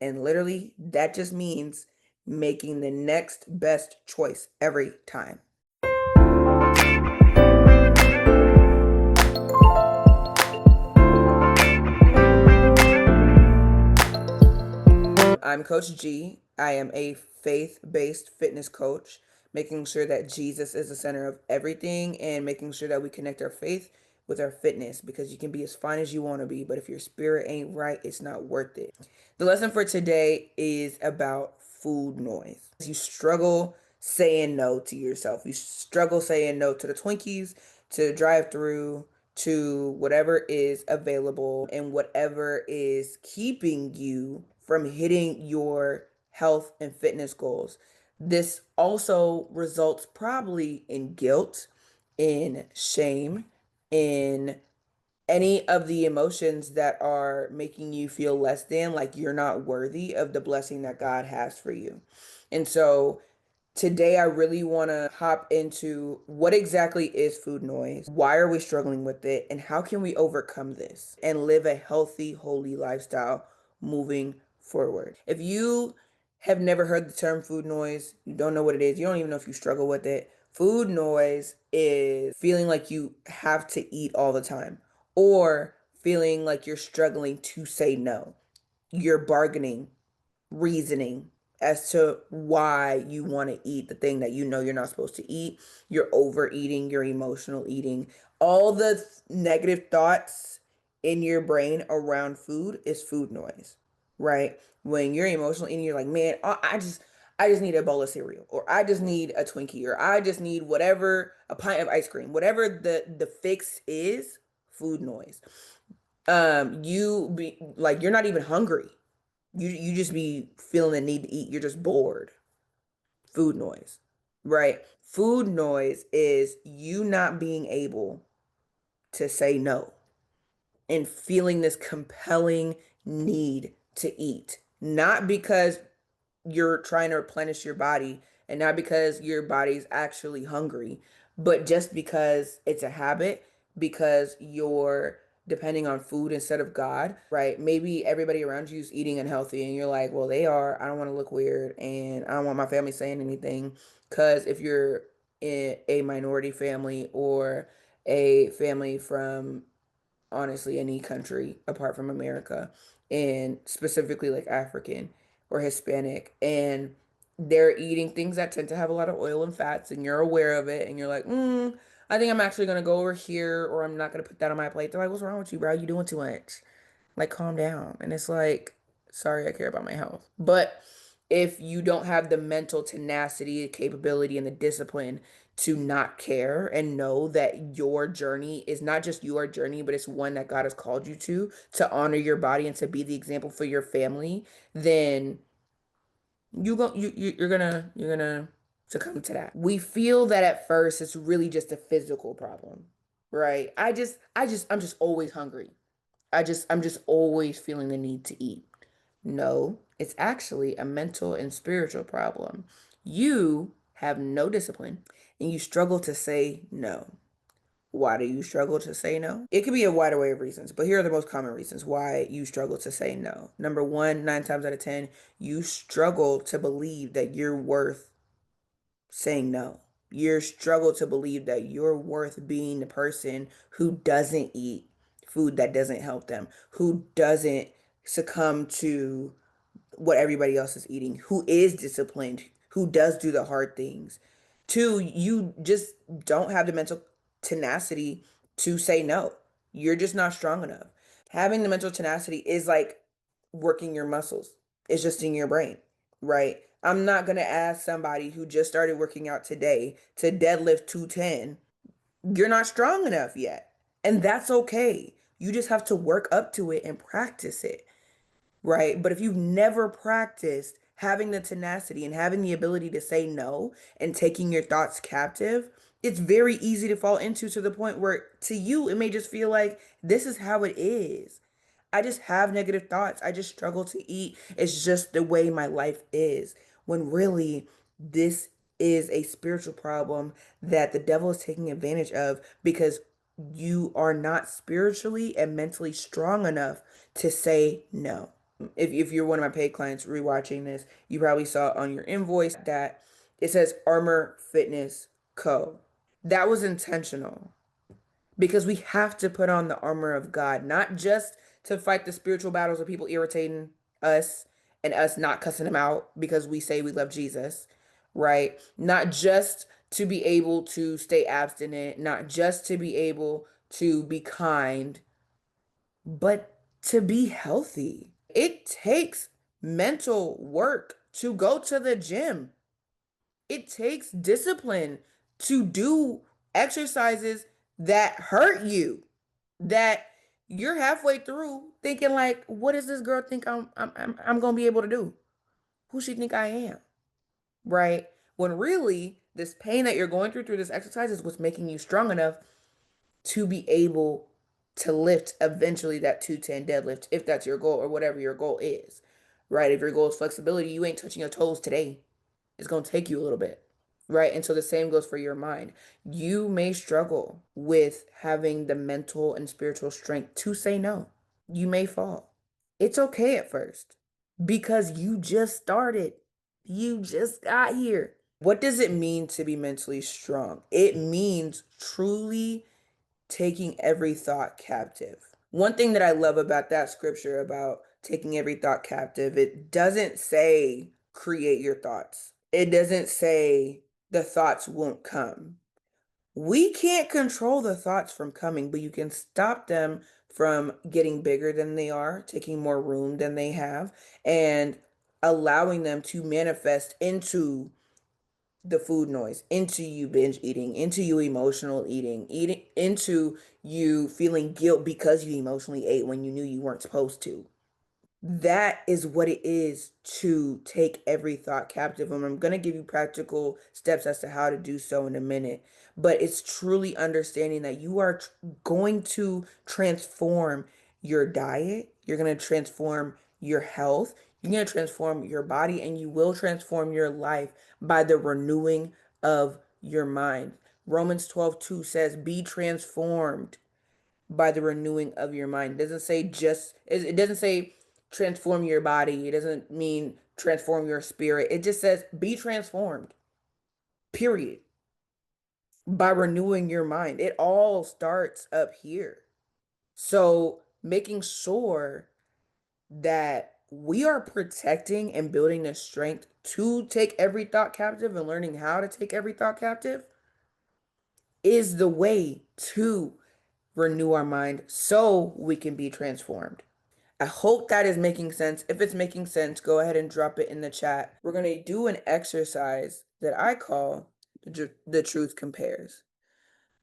And literally, that just means making the next best choice every time. I'm Coach G. I am a faith based fitness coach, making sure that Jesus is the center of everything and making sure that we connect our faith with our fitness because you can be as fine as you want to be, but if your spirit ain't right, it's not worth it. The lesson for today is about food noise. You struggle saying no to yourself, you struggle saying no to the Twinkies, to the drive through, to whatever is available and whatever is keeping you from hitting your health and fitness goals. This also results probably in guilt, in shame, in any of the emotions that are making you feel less than, like you're not worthy of the blessing that God has for you. And so today, I really want to hop into what exactly is food noise, why are we struggling with it, and how can we overcome this and live a healthy, holy lifestyle moving forward. If you have never heard the term food noise, you don't know what it is, you don't even know if you struggle with it. Food noise is feeling like you have to eat all the time or feeling like you're struggling to say no. You're bargaining, reasoning as to why you want to eat the thing that you know you're not supposed to eat. You're overeating, you're emotional eating. All the negative thoughts in your brain around food is food noise, right? When you're emotional eating, you're like, man, I just need a bowl of cereal, or I just need a Twinkie, or I just need whatever, a pint of ice cream, whatever the fix is, food noise. You be like, you're not even hungry, you just be feeling the need to eat. You're just bored. Food noise, right? Food noise is you not being able to say no and feeling this compelling need to eat. Not because you're trying to replenish your body and not because your body's actually hungry, but just because it's a habit, because you're depending on food instead of God, right? Maybe everybody around you is eating unhealthy and you're like, well, they are. I don't want to look weird and I don't want my family saying anything. Because if you're in a minority family or a family from honestly any country apart from America, and specifically like African or Hispanic, and they're eating things that tend to have a lot of oil and fats, and you're aware of it, and you're like, I think I'm actually gonna go over here, or I'm not gonna put that on my plate. They're like, what's wrong with you, bro? You doing too much. Like, calm down. And it's like, sorry, I care about my health. But if you don't have the mental tenacity, the capability, and the discipline to not care and know that your journey is not just your journey, but it's one that God has called you to honor your body and to be the example for your family, then you're gonna succumb to that. We feel that at first it's really just a physical problem, right? I'm just always hungry. I'm just always feeling the need to eat. No, it's actually a mental and spiritual problem. You have no discipline and you struggle to say no. Why do you struggle to say no? It could be a wide array of reasons, but here are the most common reasons why you struggle to say no. Number one, 9 times out of 10, you struggle to believe that you're worth saying no. You struggle to believe that you're worth being the person who doesn't eat food that doesn't help them, who doesn't succumb to what everybody else is eating, who is disciplined, who does do the hard things. Two, you just don't have the mental tenacity to say no. You're just not strong enough. Having the mental tenacity is like working your muscles. It's just in your brain, right? I'm not going to ask somebody who just started working out today to deadlift 210. You're not strong enough yet. And that's okay. You just have to work up to it and practice it, right? But if you've never practiced having the tenacity and having the ability to say no and taking your thoughts captive, it's very easy to fall into, to the point where to you it may just feel like this is how it is. I just have negative thoughts. I just struggle to eat. It's just the way my life is. When really, this is a spiritual problem that the devil is taking advantage of because you are not spiritually and mentally strong enough to say no. If you're one of my paid clients rewatching this, you probably saw on your invoice that it says Armor Fitness Co. That was intentional because we have to put on the armor of God, not just to fight the spiritual battles of people irritating us and us not cussing them out because we say we love Jesus, right? Not just to be able to stay abstinent, not just to be able to be kind, but to be healthy. It takes mental work to go to the gym. It takes discipline to do exercises that hurt you, that you're halfway through thinking like, what does this girl think I'm gonna be able to do? Who she think I am? Right? When really this pain that you're going through this exercise is what's making you strong enough to be able to lift eventually that 210 deadlift if that's your goal or whatever your goal is. Right? If your goal is flexibility, you ain't touching your toes today. It's going to take you a little bit. Right? And so the same goes for your mind. You may struggle with having the mental and spiritual strength to say no. You may fall. It's okay at first because you just started. You just got here. What does it mean to be mentally strong? It means truly taking every thought captive. One thing that I love about that scripture about taking every thought captive, it doesn't say create your thoughts. It doesn't say the thoughts won't come. We can't control the thoughts from coming, but you can stop them from getting bigger than they are, taking more room than they have, and allowing them to manifest into the food noise, into you binge eating, into you emotional eating into you feeling guilt because you emotionally ate when you knew you weren't supposed to. That is what it is to take every thought captive. And I'm going to give you practical steps as to how to do so in a minute. But it's truly understanding that you are going to transform your diet, you're going to transform your health, you're going to transform your body, and you will transform your life by the renewing of your mind. Romans 12:2 says, be transformed by the renewing of your mind. It doesn't say it doesn't say transform your body. It doesn't mean transform your spirit. It just says be transformed. Period. By renewing your mind. It all starts up here. So, making sure that we are protecting and building the strength to take every thought captive and learning how to take every thought captive is the way to renew our mind so we can be transformed. I hope that is making sense. If it's making sense, go ahead and drop it in the chat. We're going to do an exercise that I call the truth compares.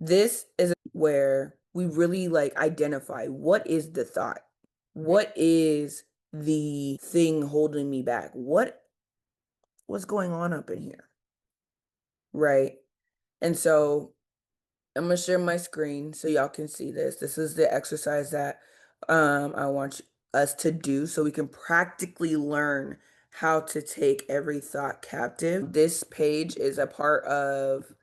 This is where we really like identify what is the thought? What is the thing holding me back? What's going on up in here? Right? And so I'm gonna share my screen so y'all can see this. This is the exercise that I want us to do so we can practically learn how to take every thought captive. This page is a part of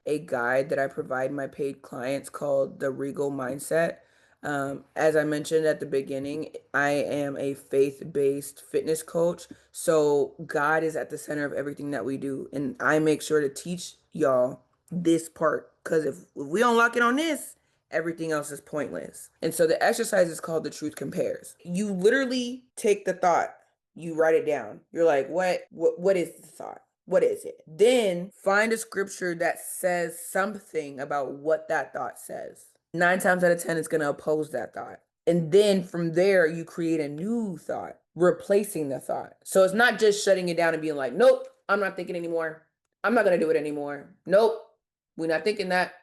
a guide that I provide my paid clients called the Regal Mindset. As I mentioned at the beginning, I am a faith-based fitness coach. So God is at the center of everything that we do. And I make sure to teach y'all this part because if we don't lock it on this, everything else is pointless. And so the exercise is called the truth compares. You literally take the thought, you write it down. You're like, what is the thought? What is it? Then find a scripture that says something about what that thought says. 9 times out of 10, it's going to oppose that thought. And then from there, you create a new thought, replacing the thought. So it's not just shutting it down and being like, nope, I'm not thinking anymore. I'm not going to do it anymore. Nope, we're not thinking that.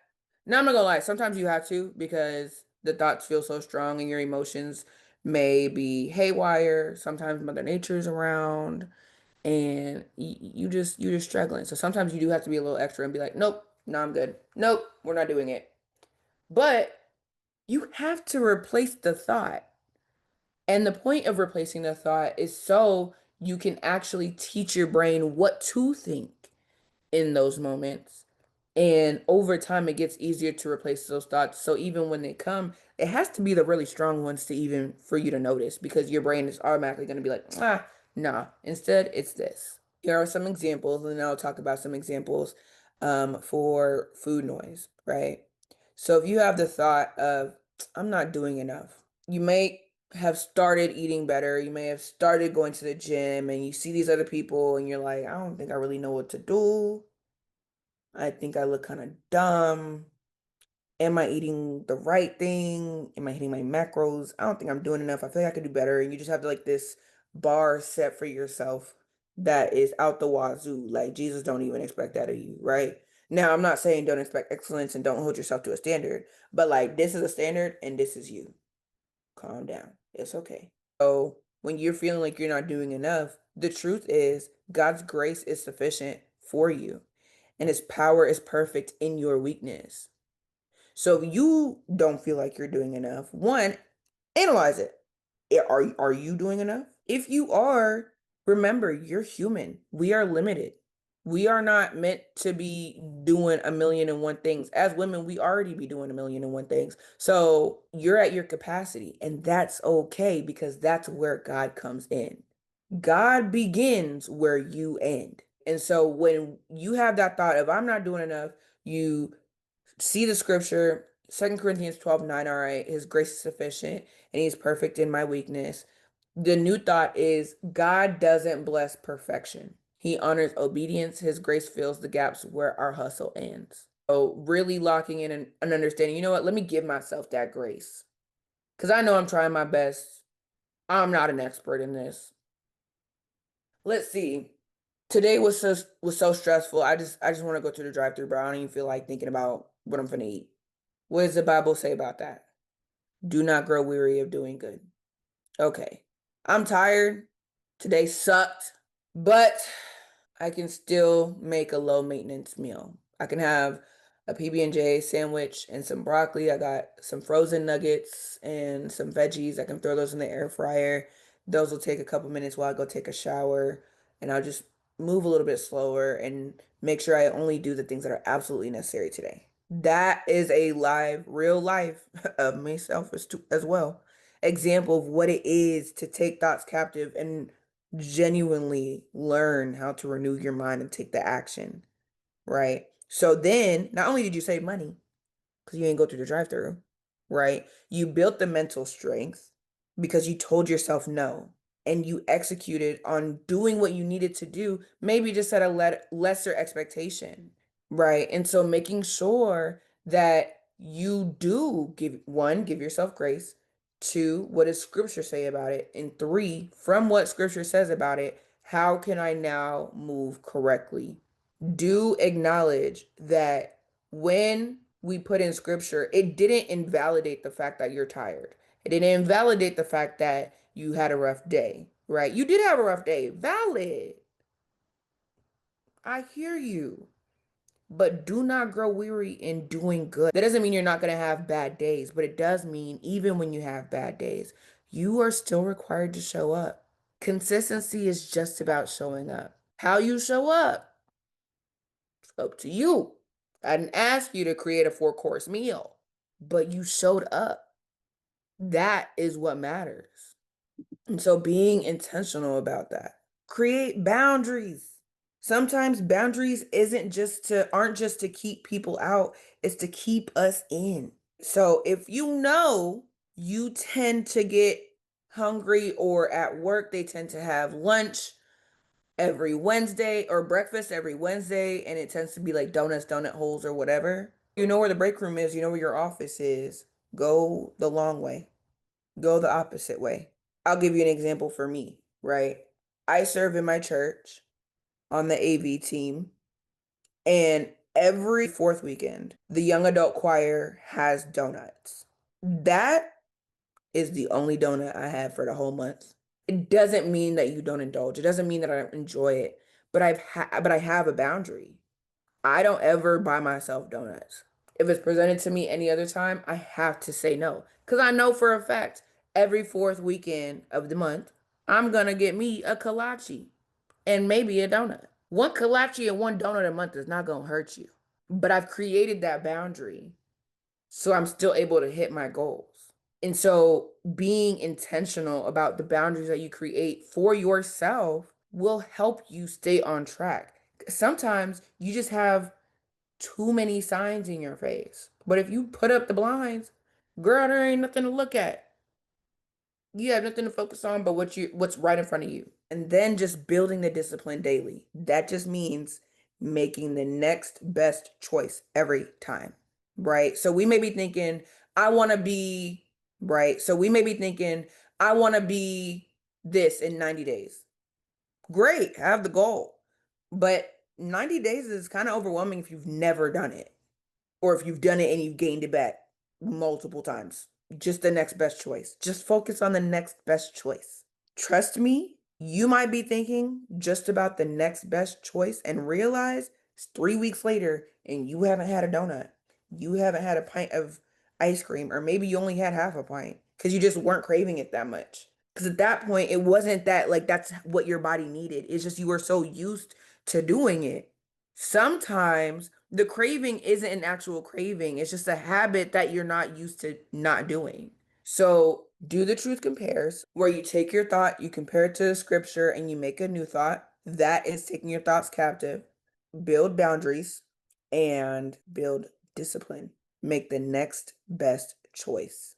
Now, I'm not going to lie. Sometimes you have to because the thoughts feel so strong and your emotions may be haywire. Sometimes Mother Nature's around and you're just struggling. So sometimes you do have to be a little extra and be like, nope, no, I'm good. Nope, we're not doing it. But you have to replace the thought. And the point of replacing the thought is so you can actually teach your brain what to think in those moments. And over time, it gets easier to replace those thoughts. So even when they come, it has to be the really strong ones to even for you to notice because your brain is automatically going to be like, ah, nah. Instead, it's this. Here are some examples, and then I'll talk about some examples for food noise, right? So if you have the thought of, I'm not doing enough, you may have started eating better, you may have started going to the gym, and you see these other people, and you're like, I don't think I really know what to do. I think I look kind of dumb. Am I eating the right thing? Am I hitting my macros? I don't think I'm doing enough. I feel like I could do better. And you just have like this bar set for yourself that is out the wazoo. Like Jesus don't even expect that of you, right? Now, I'm not saying don't expect excellence and don't hold yourself to a standard, but like this is a standard and this is you. Calm down. It's okay. So when you're feeling like you're not doing enough, the truth is God's grace is sufficient for you, and his power is perfect in your weakness. So if you don't feel like you're doing enough, one, analyze it. Are you doing enough? If you are, remember you're human. We are limited. We are not meant to be doing a million and one things. As women, we already be doing a million and one things. So you're at your capacity, and that's okay because that's where God comes in. God begins where you end. And so when you have that thought of I'm not doing enough, you see the scripture, 2 Corinthians 12:9. All right, his grace is sufficient and he's perfect in my weakness. The new thought is God doesn't bless perfection. He honors obedience. His grace fills the gaps where our hustle ends. So really locking in an understanding, you know what? Let me give myself that grace. Because I know I'm trying my best. I'm not an expert in this. Let's see. Today was so stressful. I just want to go to the drive-thru, bro. I don't even feel like thinking about what I'm gonna eat. What does the Bible say about that? Do not grow weary of doing good. Okay. I'm tired. Today sucked, but I can still make a low maintenance meal. I can have a PB&J sandwich and some broccoli. I got some frozen nuggets and some veggies. I can throw those in the air fryer. Those will take a couple minutes while I go take a shower, and I'll just move a little bit slower and make sure I only do the things that are absolutely necessary today. That is a live, real life of myself as well. Example of what it is to take thoughts captive and genuinely learn how to renew your mind and take the action, right? So then, not only did you save money because you didn't go through the drive-through, right? You built the mental strength because you told yourself no and you executed on doing what you needed to do, maybe just at a lesser expectation, right? And so making sure that you do give yourself grace. Two, what does scripture say about it? And three, from what scripture says about it, how can I now move correctly? Do acknowledge that when we put in scripture, it didn't invalidate the fact that you're tired. It didn't invalidate the fact that you had a rough day, right? You did have a rough day. Valid. I hear you. But do not grow weary in doing good. That doesn't mean you're not going to have bad days, but it does mean even when you have bad days, you are still required to show up. Consistency is just about showing up. How you show up, it's up to you. I didn't ask you to create a four-course meal, but you showed up. That is what matters. And so being intentional about that. Create boundaries. Sometimes boundaries aren't just to keep people out, it's to keep us in. So if you know you tend to get hungry or at work they tend to have lunch every Wednesday or breakfast every Wednesday and it tends to be like donuts, donut holes or whatever. You know where the break room is, you know where your office is. Go the long way. Go the opposite way. I'll give you an example for me, right? I serve in my church on the AV team, and every fourth weekend, the young adult choir has donuts. That is the only donut I have for the whole month. It doesn't mean that you don't indulge. It doesn't mean that I don't enjoy it, but I have a boundary. I don't ever buy myself donuts. If it's presented to me any other time, I have to say no. Because I know for a fact every fourth weekend of the month, I'm going to get me a kolache and maybe a donut. One kolache and one donut a month is not going to hurt you. But I've created that boundary so I'm still able to hit my goals. And so being intentional about the boundaries that you create for yourself will help you stay on track. Sometimes you just have too many signs in your face. But if you put up the blinds, girl, there ain't nothing to look at. You have nothing to focus on but what's right in front of you. And then just building the discipline daily. That just means making the next best choice every time. Right? So we may be thinking, I want to be right. So we may be thinking, I want to be this in 90 days. Great, have the goal. But 90 days is kind of overwhelming if you've never done it, or if you've done it and you've gained it back multiple times. Just the next best choice. Just focus on the next best choice. Trust me, you might be thinking just about the next best choice and realize it's 3 weeks later and you haven't had a donut. You haven't had a pint of ice cream, or maybe you only had half a pint because you just weren't craving it that much. Because at that point, it wasn't that like that's what your body needed. It's just you were so used to doing it. Sometimes the craving isn't an actual craving, it's just a habit that you're not used to not doing. So do the truth compares, where you take your thought, you compare it to the scripture, and you make a new thought. That is taking your thoughts captive. Build boundaries and build discipline. Make the next best choice.